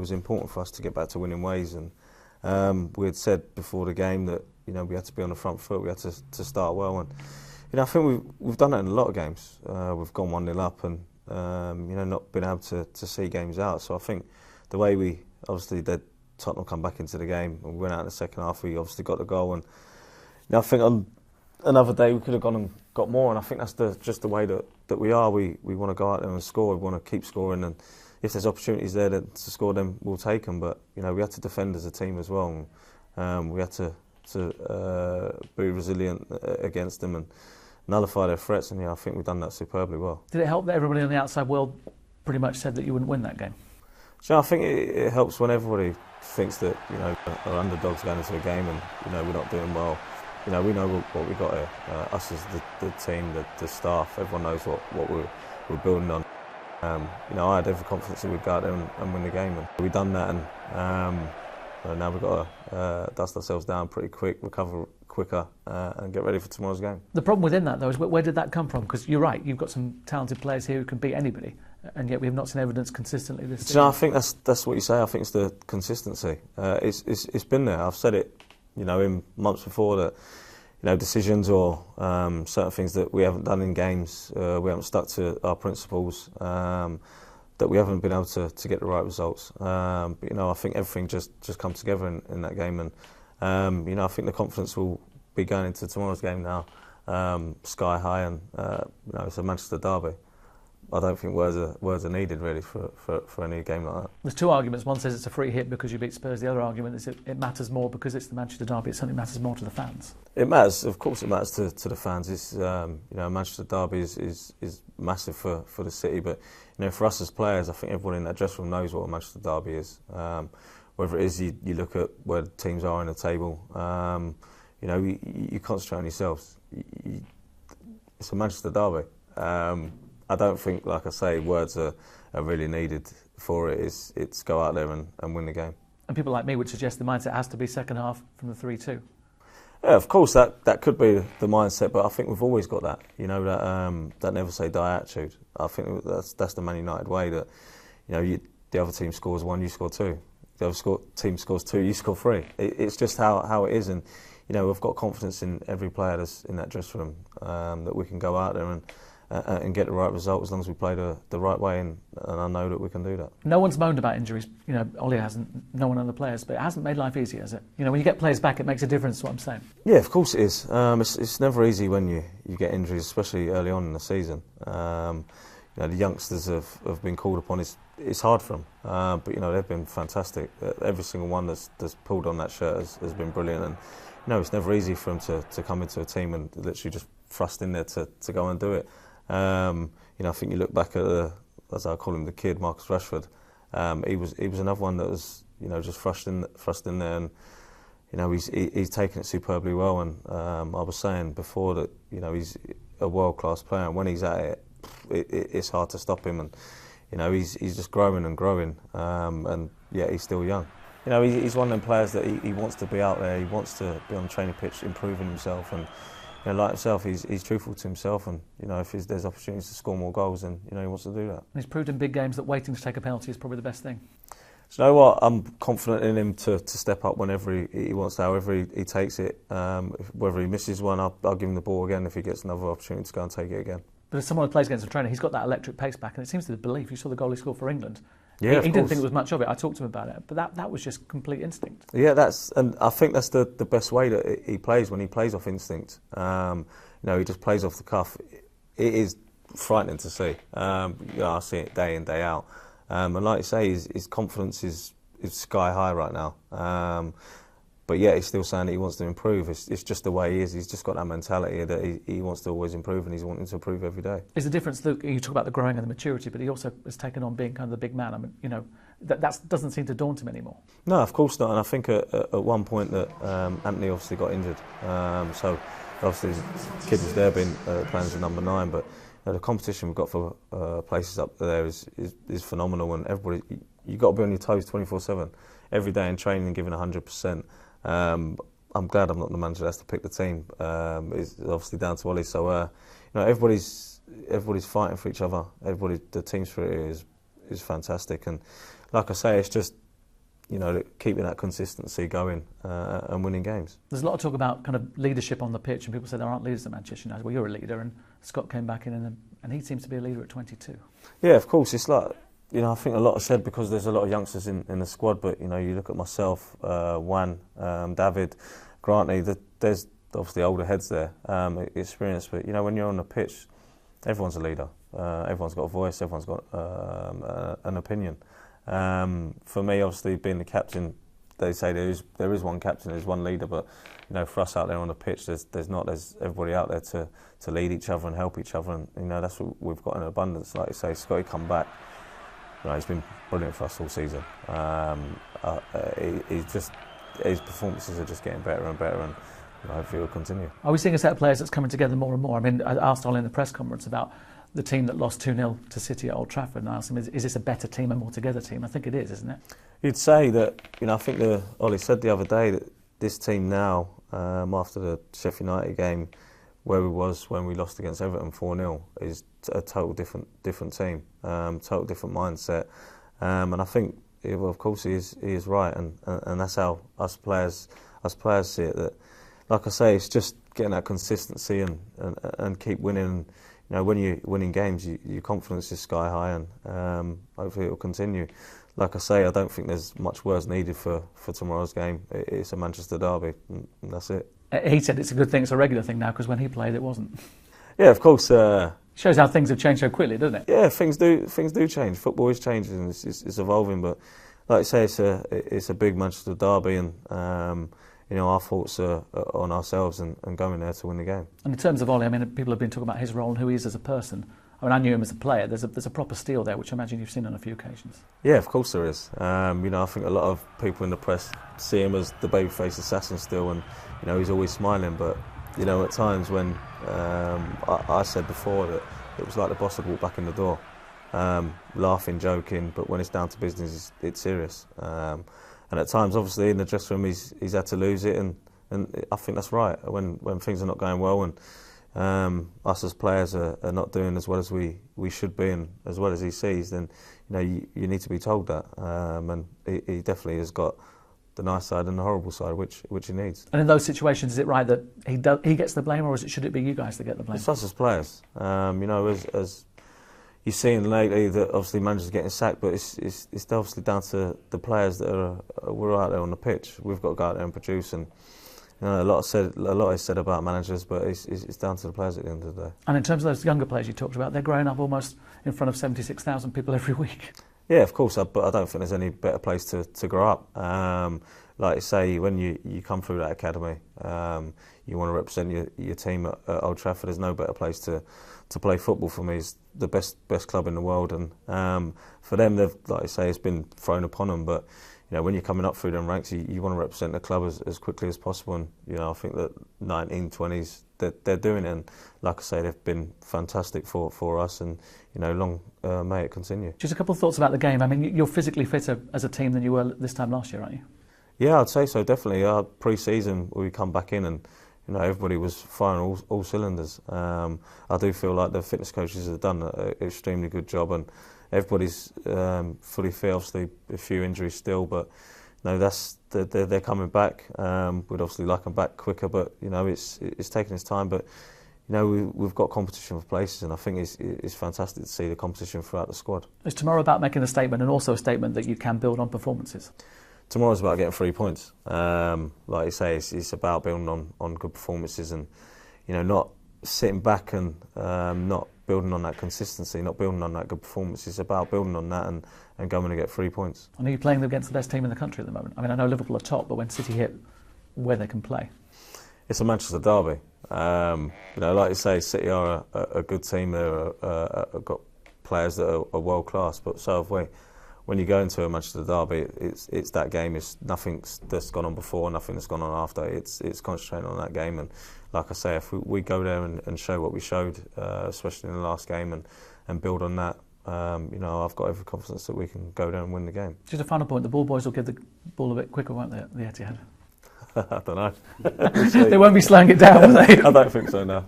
was important for us to get back to winning ways, and we had said before the game that we had to be on the front foot, we had to start well, and I think we've done that in a lot of games. We've gone 1-0 up and not been able to see games out. So I think the way we obviously did Tottenham come back into the game and we went out in the second half, we obviously got the goal, and I think on another day we could have gone and got more, and I think that's just the way that we are. We want to go out there and score, we want to keep scoring, and if there's opportunities there to score, then we'll take them. But we had to defend as a team as well, and we had to be resilient against them and nullify their threats, and I think we've done that superbly well. Did it help that everybody on the outside world pretty much said that you wouldn't win that game? So I think it helps when everybody thinks that our underdogs going into a game and we're not doing well. We know what we got here. Us as the team, the staff, everyone knows what we're building on. I had every confidence that we'd go out there and win the game, and we've done that, and now we've got to dust ourselves down pretty quick, recover quicker, and get ready for tomorrow's game. The problem within that, though, is where did that come from? Because you're right, you've got some talented players here who can beat anybody, and yet we have not seen evidence consistently this season. I think that's what you say. I think it's the consistency. It's been there. I've said it, in months before that, decisions or certain things that we haven't done in games, we haven't stuck to our principles, that we haven't been able to get the right results. But I think everything just come together in that game, and I think the confidence will be going into tomorrow's game now sky high, and it's a Manchester derby. I don't think words are needed really for any game like that. There's two arguments. One says it's a free hit because you beat Spurs. The other argument is it matters more because it's the Manchester derby. It certainly matters more to the fans. It matters, of course. It matters to the fans. It's Manchester derby is massive for the city, but for us as players, I think everyone in that dressing room knows what a Manchester derby is. Whether it is you look at where the teams are in the table, you concentrate on yourselves. It's a Manchester derby. I don't think, like I say, words are really needed for it. It's go out there and win the game. And people like me would suggest the mindset has to be second half from the 3-2. Yeah, of course that could be the mindset, but I think we've always got that. That never say die attitude. I think that's the Man United way. That the other team scores 1, you score 2. The other team scores 2, you score 3. It's just how it is, and we've got confidence in every player that's in that dressing room, that we can go out there and get the right result as long as we play the right way, and I know that we can do that. No one's moaned about injuries. Ollie hasn't, no one of the players, but it hasn't made life easy, has it? When you get players back, it makes a difference, is what I'm saying. Yeah, of course it is. It's never easy when you get injuries, especially early on in the season. The youngsters have been called upon. It's hard for them, but they've been fantastic. Every single one that's pulled on that shirt has been brilliant, and it's never easy for them to come into a team and literally just thrust in there to go and do it. I think you look back at as I call him, the kid, Marcus Rashford. He was another one that was just thrust in there, and he's taken it superbly well. And I was saying before that he's a world-class player, and when he's at it, it's hard to stop him. And he's just growing and growing, and yet he's still young. He's one of them players that he wants to be out there. He wants to be on the training pitch, improving himself, and like himself, he's truthful to himself, and if there's opportunities to score more goals, then he wants to do that. And he's proved in big games that waiting to take a penalty is probably the best thing. So you know what? I'm confident in him to step up whenever he wants to, however he takes it. Whether he misses one, I'll give him the ball again if he gets another opportunity to go and take it again. But as someone who plays against a trainer, he's got that electric pace back, and it seems to be the belief. You saw the goal he scored for England. Yeah, he didn't think there was much of it. I talked to him about it, but that was just complete instinct. Yeah, and I think that's the best way that he plays, when he plays off instinct. He just plays off the cuff. It is frightening to see. I see it day in, day out. And like you say, his confidence is sky high right now. But yeah, he's still saying that he wants to improve. It's just the way he is. He's just got that mentality that he wants to always improve, and he's wanting to improve every day. Is the difference that you talk about the growing and the maturity, but he also has taken on being kind of the big man. I mean, that doesn't seem to daunt him anymore. No, of course not. And I think at one point that Anthony obviously got injured. So obviously his kid was there, being playing as a number 9, but the competition we've got for places up there is phenomenal, and everybody, you've got to be on your toes 24/7 every day in training and giving 100%. I'm glad I'm not the manager that has to pick the team. It's obviously down to Ollie. So everybody's fighting for each other. The team spirit is fantastic, and like I say, it's just keeping that consistency going and winning games. There's a lot of talk about kind of leadership on the pitch, and people say there aren't leaders at Manchester United. Well, you're a leader, and Scott came back in, and he seems to be a leader at 22. Yeah, of course. It's like, I think a lot is said because there's a lot of youngsters in the squad, but, you look at myself, Juan, David, Granty, there's obviously older heads there, experience, but, when you're on the pitch, everyone's a leader. Everyone's got a voice, everyone's got an opinion. For me, obviously, being the captain, they say there is one captain, there's one leader, but for us out there on the pitch, there's everybody out there to lead each other and help each other, and that's what we've got in abundance. Like you say, Scotty come back, he's been brilliant for us all season. His performances are just getting better and better, and hopefully he'll continue. Are we seeing a set of players that's coming together more and more? I mean, I asked Ollie in the press conference about the team that lost 2-0 to City at Old Trafford, and I asked him, is this a better team, a more together team? I think it is, isn't it? You'd say that, I think Ollie said the other day that this team now, after the Sheffield United game, where we was when we lost against Everton 4-0, is a total different team, total different mindset, and I think, of course, he is right, and that's how us players see it. That, like I say, it's just getting that consistency and keep winning. When you're winning games, your confidence is sky high, and hopefully it will continue. Like I say, I don't think there's much words needed for tomorrow's game. It's a Manchester derby, and that's it. He said it's a good thing, it's a regular thing now, because when he played, it wasn't. Yeah, of course. Shows how things have changed so quickly, doesn't it? Yeah, things do change. Football is changing, and it's evolving. But like I say, it's a big Manchester derby, and our thoughts are on ourselves and going there to win the game. And in terms of Ollie, I mean, people have been talking about his role and who he is as a person. I mean, I knew him as a player. There's a proper steel there, which I imagine you've seen on a few occasions. Yeah, of course there is. I think a lot of people in the press see him as the babyface assassin still, and he's always smiling. But at times when I said before that it was like the boss had walked back in the door, laughing, joking. But when it's down to business, it's serious. And at times, obviously, in the dressing room, he's had to lose it, and I think that's right. When things are not going well, and us as players are not doing as well as we should be, and as well as he sees, then you need to be told that. And he definitely has got the nice side and the horrible side, which he needs. And in those situations, is it right that he gets the blame, or should it be you guys that get the blame? It's us as players. As you've seen lately, that obviously managers are getting sacked, but it's obviously down to the players that we're out there on the pitch. We've got to go out there and produce, and a lot is said about managers, but it's down to the players at the end of the day. And in terms of those younger players you talked about, they're growing up almost in front of 76,000 people every week. Yeah, of course, but I don't think there's any better place to grow up. Like you say, when you come through that academy, you want to represent your team at Old Trafford. There's no better place to play football for me. It's the best club in the world, and for them, like I say, it's been thrown upon them. But when you're coming up through them ranks, you want to represent the club as quickly as possible. And I think that 1920s they're doing it, and like I say, they've been fantastic for us, and long may it continue. Just a couple of thoughts about the game. I mean, you're physically fitter as a team than you were this time last year, aren't you? Yeah, I'd say so, definitely. Pre-season, we come back in and everybody was firing all cylinders. I do feel like the fitness coaches have done an extremely good job, and everybody's fully fit. Obviously, a few injuries still, but they're coming back. We'd obviously like them back quicker, but it's taking its time. But we've got competition for places, and I think it's fantastic to see the competition throughout the squad. Is tomorrow about making a statement, and also a statement that you can build on performances? Tomorrow's about getting 3 points. Like you say, it's about building on good performances, and not sitting back and not building on that consistency, not building on that good performance. It's about building on that and going to get 3 points. And are you playing against the best team in the country at the moment? I mean, I know Liverpool are top, but when City hit where they can play, it's a Manchester derby. Like you say, City are a good team. They've got players that are world class, but so have we. When you go into a Manchester derby, it's that game. It's nothing that's gone on before, nothing that's gone on after. It's concentrating on that game, and like I say, if we go there and show what we showed, especially in the last game, and build on that, I've got every confidence that we can go there and win the game. Just a final point: the ball boys will give the ball a bit quicker, won't they, at the Etihad? I don't know. They won't be slowing it down, will they? I don't think so, no.